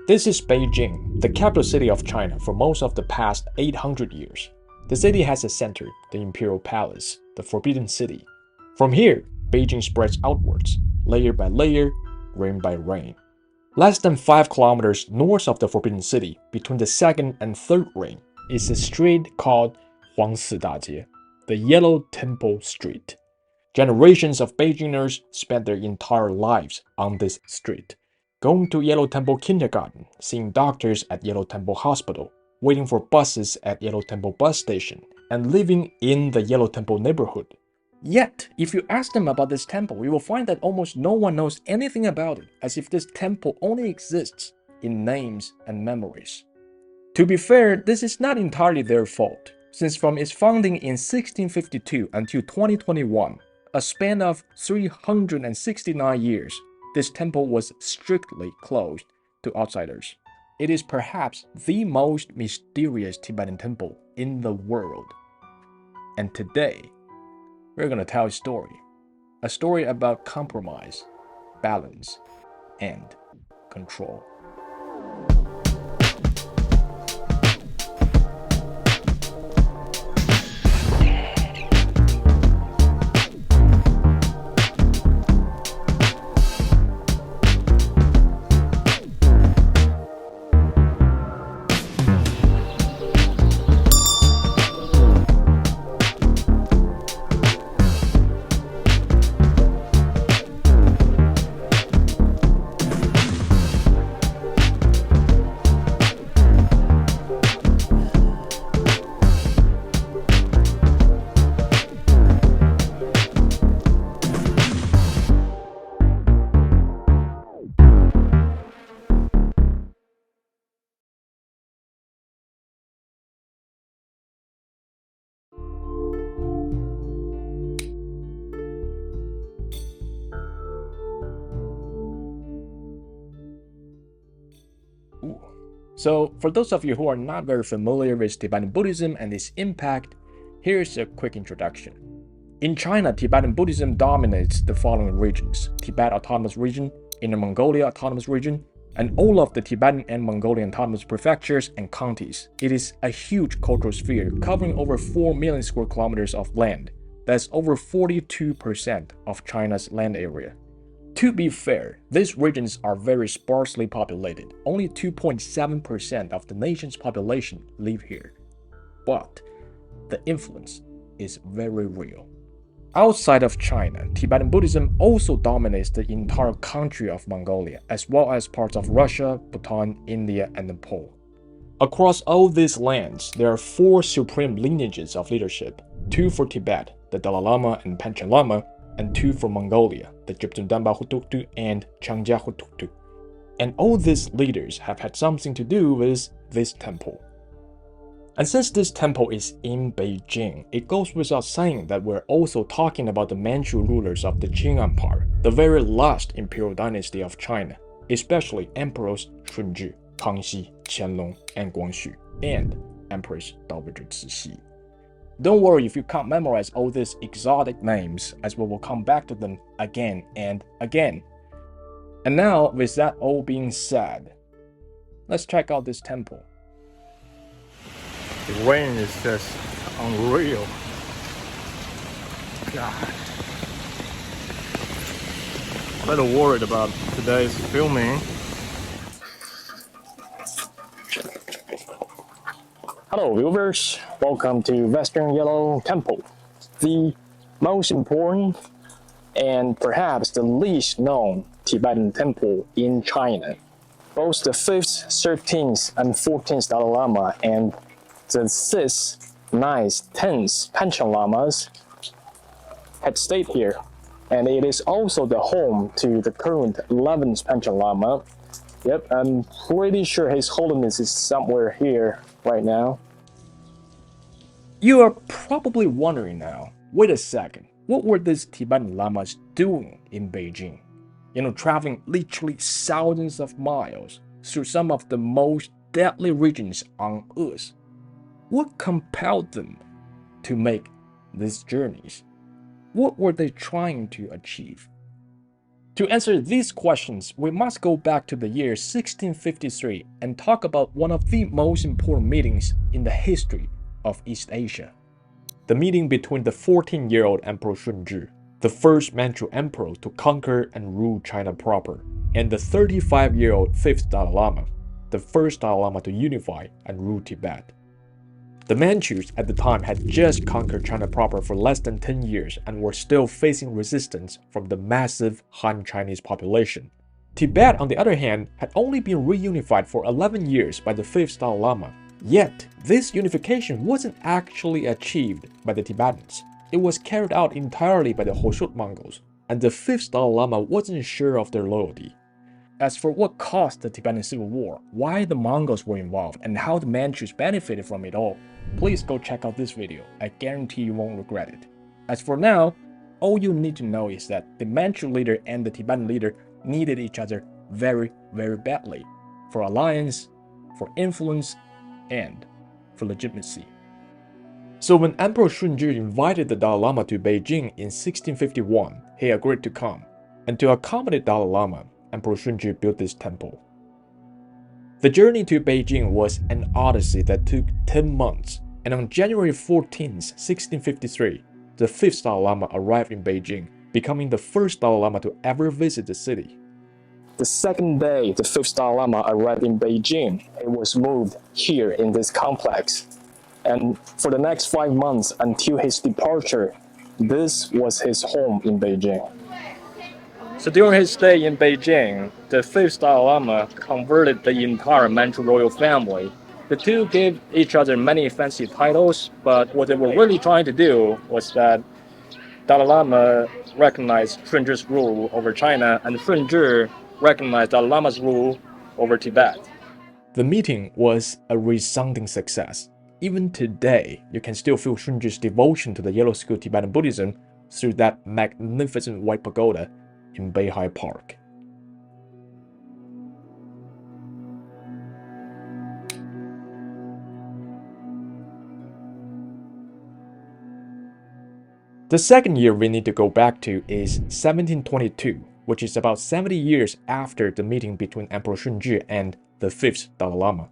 This is Beijing, the capital city of China for most of the past 800 years. The city has a center, the Imperial Palace, the Forbidden City. From here, Beijing spreads outwards, layer by layer, reign by reign. Less than 5 kilometers north of the Forbidden City, between the second and third ring, is a street called Huangsi Dajie, the Yellow Temple Street. Generations of Beijingers spent their entire lives on this street, going to Yellow Temple Kindergarten, seeing doctors at Yellow Temple Hospital, waiting for buses at Yellow Temple bus station, and living in the Yellow Temple neighborhood. Yet, if you ask them about this temple, you will find that almost no one knows anything about it, as if this temple only exists in names and memories. To be fair, this is not entirely their fault, since from its founding in 1652 until 2021, a span of 369 years, this temple was strictly closed to outsiders. It is perhaps the most mysterious Tibetan temple in the world. And today, we're going to tell a story about compromise, balance, and control. So, for those of you who are not very familiar with Tibetan Buddhism and its impact, here's a quick introduction. In China, Tibetan Buddhism dominates the following regions: Tibet Autonomous Region, Inner Mongolia Autonomous Region, and all of the Tibetan and Mongolian autonomous prefectures and counties. It is a huge cultural sphere covering over 4 million square kilometers of land. That's over 42% of China's land area. To be fair, these regions are very sparsely populated. Only 2.7% of the nation's population live here. But the influence is very real. Outside of China, Tibetan Buddhism also dominates the entire country of Mongolia, as well as parts of Russia, Bhutan, India, and Nepal. Across all these lands, there are 4 supreme lineages of leadership: 2 for Tibet, the Dalai Lama and Panchen Lama, and 2 for Mongolia, the Gyabtun Danpa Hutuktu and Changjia Hutuktu. And all these leaders have had something to do with this temple. And since this temple is in Beijing, it goes without saying that we're also talking about the Manchu rulers of the Qing Empire, the very last imperial dynasty of China, especially Emperors Shunzhi, Kangxi, Qianlong, and Guangxu, and Empress Dowager Cixi. Don't worry if you can't memorize all these exotic names, as we will come back to them again and again. And now, with that all being said, let's check out this temple. The rain is just unreal. God. A little worried about today's filming. Hello viewers, welcome to Western Yellow Temple, the most important and perhaps the least known Tibetan temple in China. Both the 5th, 13th, and 14th Dalai Lama and the 6th, 9th, 10th Panchen Lamas had stayed here, and it is also the home to the current 11th Panchen Lama. Yep, I'm pretty sure His Holiness is somewhere here right now. You are probably wondering now, wait a second, what were these Tibetan Lamas doing in Beijing? Traveling literally thousands of miles through some of the most deadly regions on Earth. What compelled them to make these journeys? What were they trying to achieve? To answer these questions, we must go back to the year 1653 and talk about one of the most important meetings in the history of East Asia. The meeting between the 14-year-old Emperor Shunzhi, the first Manchu emperor to conquer and rule China proper, and the 35-year-old 5th Dalai Lama, the first Dalai Lama to unify and rule Tibet. The Manchus at the time had just conquered China proper for less than 10 years and were still facing resistance from the massive Han Chinese population. Tibet, on the other hand, had only been reunified for 11 years by the 5th Dalai Lama. Yet, this unification wasn't actually achieved by the Tibetans. It was carried out entirely by the Hoshut Mongols, and the 5th Dalai Lama wasn't sure of their loyalty. As for what caused the Tibetan Civil War, why the Mongols were involved, and how the Manchus benefited from it all, please go check out this video. I guarantee you won't regret it. As for now, all you need to know is that the Manchu leader and the Tibetan leader needed each other very, very badly, for alliance, for influence, and for legitimacy. So when Emperor Shunzhi invited the Dalai Lama to Beijing in 1651, he agreed to come, and to accommodate Dalai Lama, Emperor Shunzhi built this temple. The journey to Beijing was an odyssey that took 10 months, and on January 14, 1653, the 5th Dalai Lama arrived in Beijing, becoming the first Dalai Lama to ever visit the city. The second day the 5th Dalai Lama arrived in Beijing, it was moved here in this complex. And for the next 5 months until his departure, this was his home in Beijing. So during his stay in Beijing, the 5th Dalai Lama converted the entire Manchu royal family. The two gave each other many fancy titles, but what they were really trying to do was that Dalai Lama recognized Shunzhi's rule over China, and Shunzhi recognized Dalai Lama's rule over Tibet. The meeting was a resounding success. Even today, you can still feel Shunzhi's devotion to the Yellow School Tibetan Buddhism through that magnificent white pagoda in Beihai Park. The second year we need to go back to is 1722, which is about 70 years after the meeting between Emperor Shunzhi and the 5th Dalai Lama.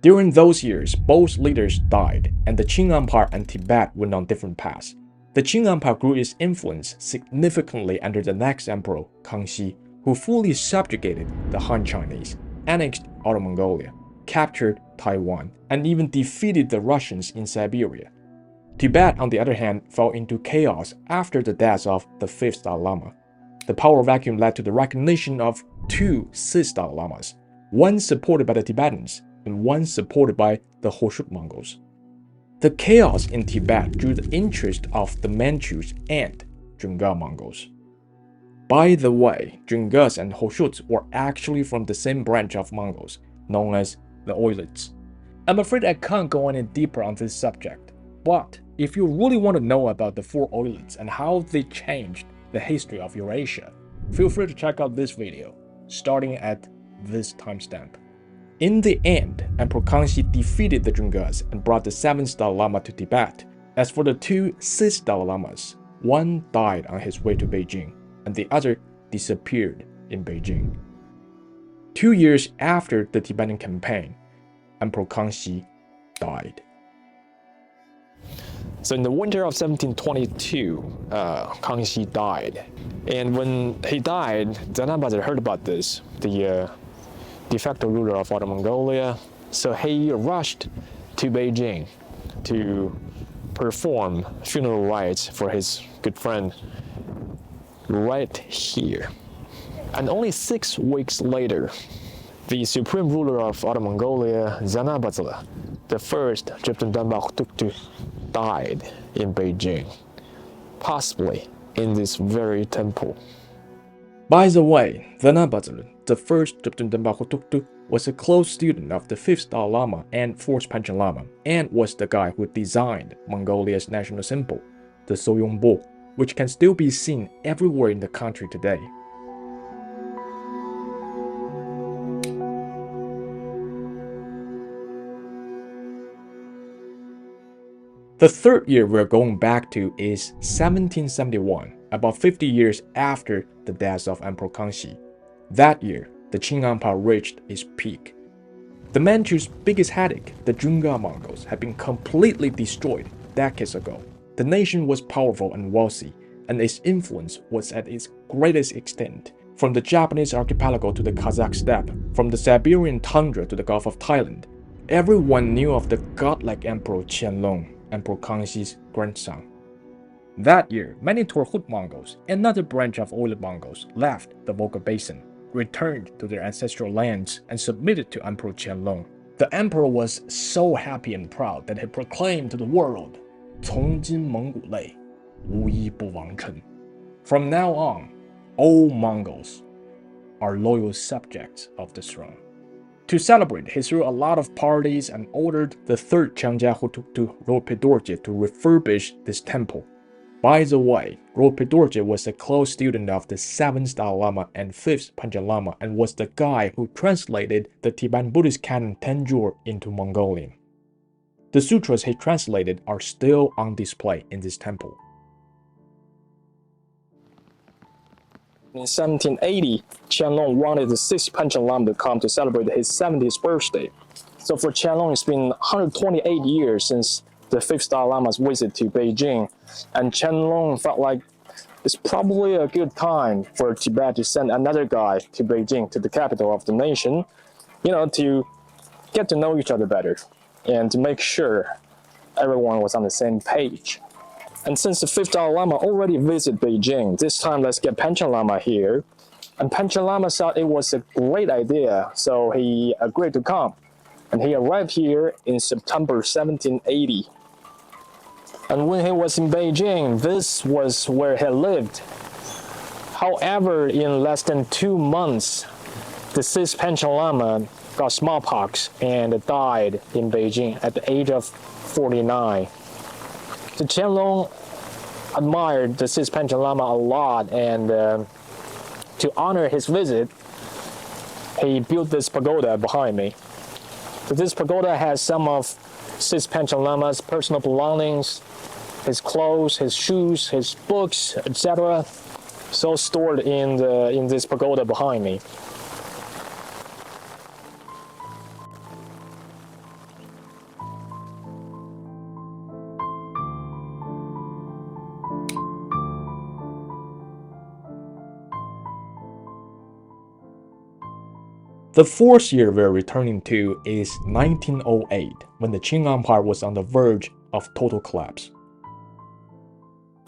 During those years, both leaders died, and the Qing Empire and Tibet went on different paths. The Qing Empire grew its influence significantly under the next emperor, Kangxi, who fully subjugated the Han Chinese, annexed Outer Mongolia, captured Taiwan, and even defeated the Russians in Siberia. Tibet, on the other hand, fell into chaos after the death of the 5th Dalai Lama. The power vacuum led to the recognition of two 6th Dalai Lamas, one supported by the Tibetans and one supported by the Hoshut Mongols. The chaos in Tibet drew the interest of the Manchus and Junga Mongols. By the way, Jungas and Hoshuts were actually from the same branch of Mongols, known as the Oilids. I'm afraid I can't go any deeper on this subject, but if you really want to know about the four Oilids and how they changed the history of Eurasia, feel free to check out this video, starting at this timestamp. In the end, Emperor Kangxi defeated the Jungas and brought the 7th Dalai Lama to Tibet. As for the two 6th Dalai Lamas, one died on his way to Beijing, and the other disappeared in Beijing. 2 years after the Tibetan campaign, Emperor Kangxi died. So in the winter of 1722, Kangxi died. And when he died, Zanabazar heard about this, the de facto ruler of Outer Mongolia. So he rushed to Beijing to perform funeral rites for his good friend right here. And only 6 weeks later, the supreme ruler of Outer Mongolia, Zanabazar, the first Jebten Dambak Tuktu, died in Beijing, possibly in this very temple. By the way, Zanabazar, the first Jebten Dambak Tuktu, was a close student of the 5th Dalai Lama and 4th Panchen Lama, and was the guy who designed Mongolia's national symbol, the Soyongbo, which can still be seen everywhere in the country today. The third year we're going back to is 1771, about 50 years after the death of Emperor Kangxi. That year, the Qing Empire reached its peak. The Manchus' biggest headache, the Junga Mongols, had been completely destroyed decades ago. The nation was powerful and wealthy, and its influence was at its greatest extent. From the Japanese archipelago to the Kazakh steppe, from the Siberian tundra to the Gulf of Thailand, everyone knew of the godlike Emperor Qianlong, Emperor Kangxi's grandson. That year, many Turgut Mongols, another branch of Oirat Mongols, left the Volga Basin, returned to their ancestral lands, and submitted to Emperor Qianlong. The emperor was so happy and proud that he proclaimed to the world, 从今蒙古类，无一不王臣. From now on, all Mongols are loyal subjects of the throne. To celebrate, he threw a lot of parties and ordered the third Changjia Hutuktu Ropé Dorje to refurbish this temple. By the way, Ropé Dorje was a close student of the 7th Dalai Lama and 5th Panchen Lama and was the guy who translated the Tibetan Buddhist canon Tenjur into Mongolian. The sutras he translated are still on display in this temple. In 1780, Qianlong wanted the 6th Panchen Lama to come to celebrate his 70th birthday. So for Qianlong, it's been 128 years since the 5th Dalai Lama's visit to Beijing, and Qianlong felt like it's probably a good time for Tibet to send another guy to Beijing, to the capital of the nation, to get to know each other better and to make sure everyone was on the same page. And since the 5th Dalai Lama already visited Beijing, this time let's get Panchen Lama here. And Panchen Lama thought it was a great idea, so he agreed to come. And he arrived here in September 1780. And when he was in Beijing, this was where he lived. However, in less than 2 months, the 6th Panchen Lama got smallpox and died in Beijing at the age of 49. The Qianlong admired the 6th Panchen Lama a lot, and to honor his visit, he built this pagoda behind me. So this pagoda has some of 6th Panchen Lama's personal belongings, his clothes, his shoes, his books, etc., so stored in this pagoda behind me. The fourth year we're returning to is 1908, when the Qing Empire was on the verge of total collapse.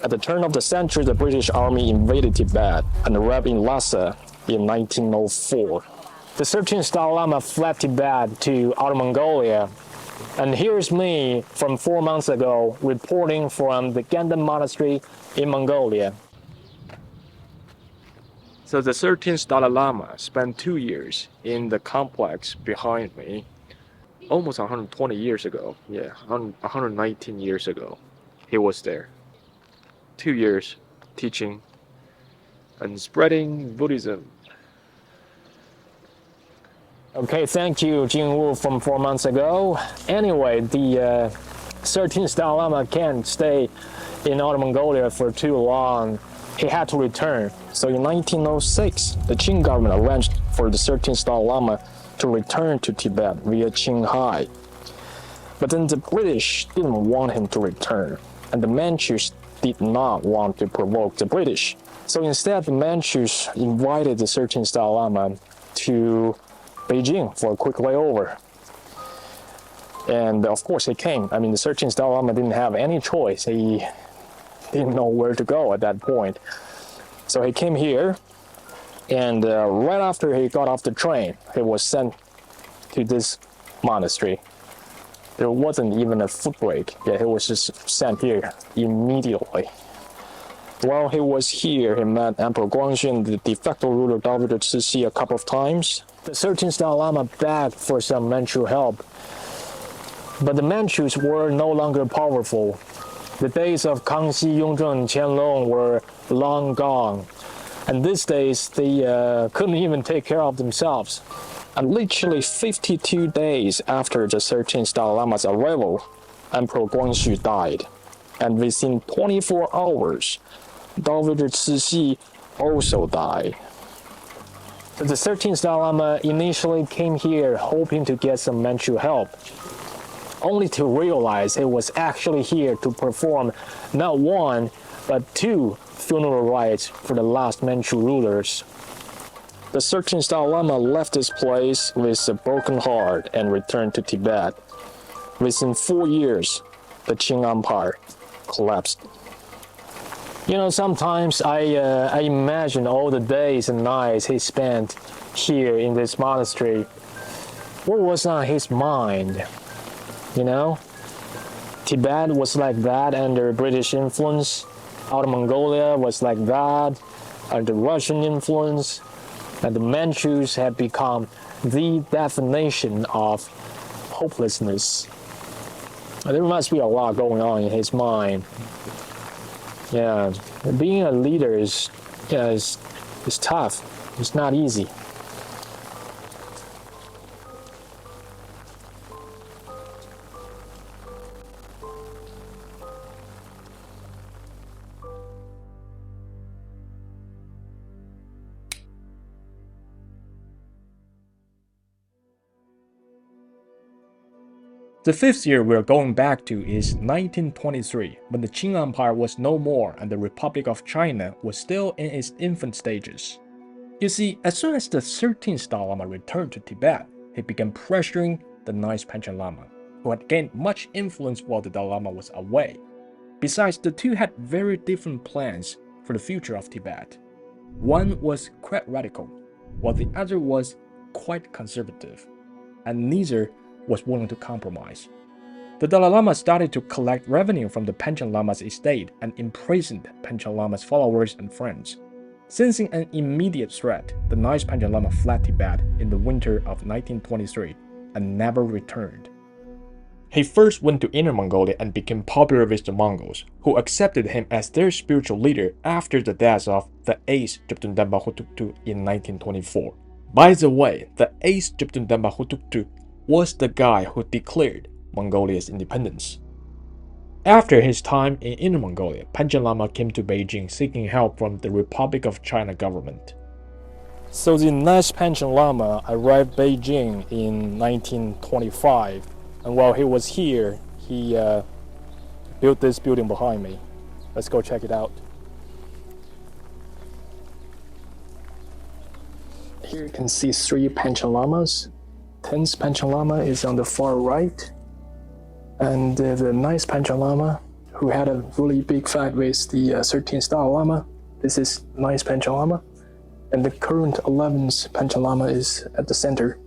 At the turn of the century, the British Army invaded Tibet and arrived in Lhasa in 1904. The 13th Dalai Lama fled Tibet to Outer Mongolia, and here's me from 4 months ago reporting from the Ganden Monastery in Mongolia. So the 13th Dalai Lama spent 2 years in the complex behind me, almost 120 years ago. Yeah, 119 years ago, he was there. 2 years teaching and spreading Buddhism. Okay, thank you, Jing Wu, from 4 months ago. Anyway, the 13th Dalai Lama can't stay in Outer Mongolia for too long. He had to return. So in 1906, the Qing government arranged for the 13th Dalai Lama to return to Tibet via Qinghai. But then the British didn't want him to return, and the Manchus did not want to provoke the British. So instead, the Manchus invited the 13th Dalai Lama to Beijing for a quick layover. And of course he came. I mean, the 13th Dalai Lama didn't have any choice. He didn't know where to go at that point. So he came here, and right after he got off the train, he was sent to this monastery. There wasn't even a foot break. Yeah, he was just sent here immediately. While he was here, he met Emperor Guangxun, the de facto ruler Dalai Lama, a couple of times. The 13th Dalai Lama begged for some Manchu help, but the Manchus were no longer powerful. The days of Kangxi, Yongzheng, and Qianlong were long gone, and these days they couldn't even take care of themselves. And literally 52 days after the 13th Dalai Lama's arrival, Emperor Guangxu died. And within 24 hours, Dalai Lama also died. So the 13th Dalai Lama initially came here hoping to get some Manchu help, only to realize it was actually here to perform not one, but two funeral rites for the last Manchu rulers. The 13th Dalai Lama left this place with a broken heart and returned to Tibet. Within 4 years, the Qing Empire collapsed. You know, sometimes I imagine all the days and nights he spent here in this monastery. What was on his mind? You know, Tibet was like that under British influence. Outer Mongolia was like that under Russian influence. And the Manchus had become the definition of hopelessness. There must be a lot going on in his mind. Yeah, being a leader is tough. It's not easy. The fifth year we're going back to is 1923, when the Qing Empire was no more and the Republic of China was still in its infant stages. You see, as soon as the 13th Dalai Lama returned to Tibet, he began pressuring the 9th Panchen Lama, who had gained much influence while the Dalai Lama was away. Besides, the two had very different plans for the future of Tibet. One was quite radical, while the other was quite conservative, and neither was willing to compromise. The Dalai Lama started to collect revenue from the Panchen Lama's estate and imprisoned Panchen Lama's followers and friends. Sensing an immediate threat, the 9th Panchen Lama fled Tibet in the winter of 1923 and never returned. He first went to Inner Mongolia and became popular with the Mongols, who accepted him as their spiritual leader after the death of the 8th Jebtun Denpa Hutuktu in 1924. By the way, the 8th Jebtun Denpa Hutuktu was the guy who declared Mongolia's independence. After his time in Inner Mongolia, Panchen Lama came to Beijing seeking help from the Republic of China government. So the 9th Panchen Lama arrived Beijing in 1925, and while he was here, he built this building behind me. Let's go check it out. Here you can see 3 Panchen Lamas. 10th Panchen Lama is on the far right, and the 9th Panchen Lama, who had a really big fight with the 13th Dalai Lama, this is 9th Panchen Lama, and the current 11th Panchen Lama is at the center.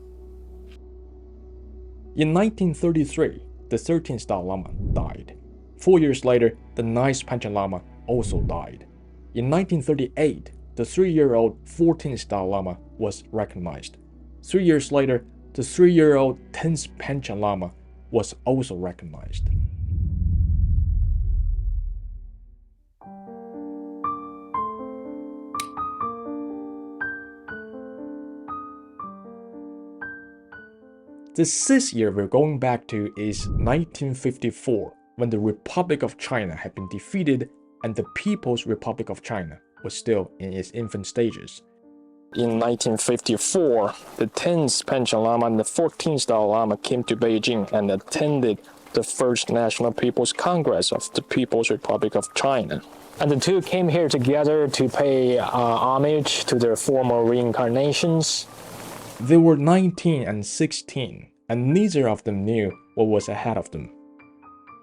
In 1933, the 13th Dalai Lama died. 4 years later, the 9th Panchen Lama also died. In 1938, the 3-year-old 14th Dalai Lama was recognized. 3 years later, the 3-year-old 10th Panchen Lama was also recognized. The 6th year we're going back to is 1954, when the Republic of China had been defeated and the People's Republic of China was still in its infant stages. In 1954, the 10th Panchen Lama and the 14th Dalai Lama came to Beijing and attended the First National People's Congress of the People's Republic of China. And the two came here together to pay homage to their former reincarnations. They were 19 and 16, and neither of them knew what was ahead of them.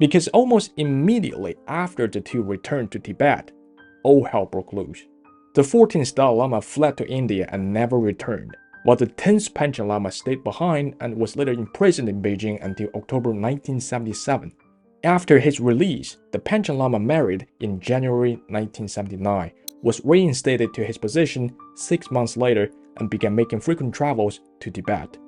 Because almost immediately after the two returned to Tibet, all hell broke loose. The 14th Dalai Lama fled to India and never returned, while the 10th Panchen Lama stayed behind and was later imprisoned in Beijing until October 1977. After his release, the Panchen Lama married in January 1979, was reinstated to his position 6 months later, and began making frequent travels to Tibet.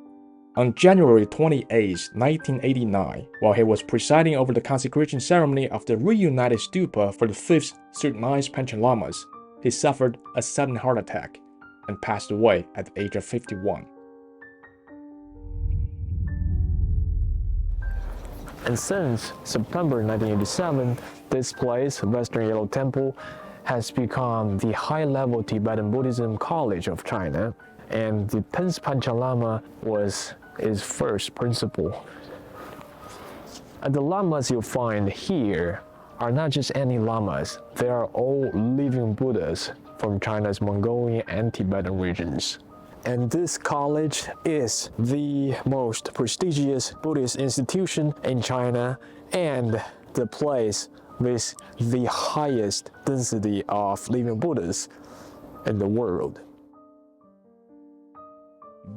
On January 28, 1989, while he was presiding over the consecration ceremony of the reunited stupa for the 5th through 9th Panchen Lamas, he suffered a sudden heart attack and passed away at the age of 51. And since September 1987, this place, Western Yellow Temple, has become the high-level Tibetan Buddhism College of China, and the 10th Panchen Lama was its first principal. And the lamas you find here are not just any lamas, they are all living Buddhas from China's Mongolian and Tibetan regions. And this college is the most prestigious Buddhist institution in China and the place with the highest density of living Buddhas in the world.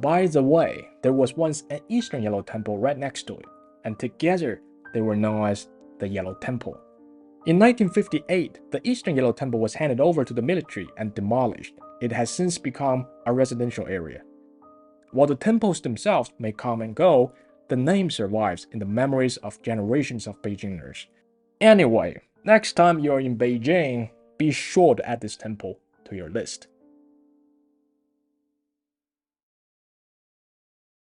By the way, there was once an Eastern Yellow Temple right next to it, and together they were known as the Yellow Temple. In 1958, the Eastern Yellow Temple was handed over to the military and demolished. It has since become a residential area. While the temples themselves may come and go, the name survives in the memories of generations of Beijingers. Anyway, next time you're in Beijing, be sure to add this temple to your list.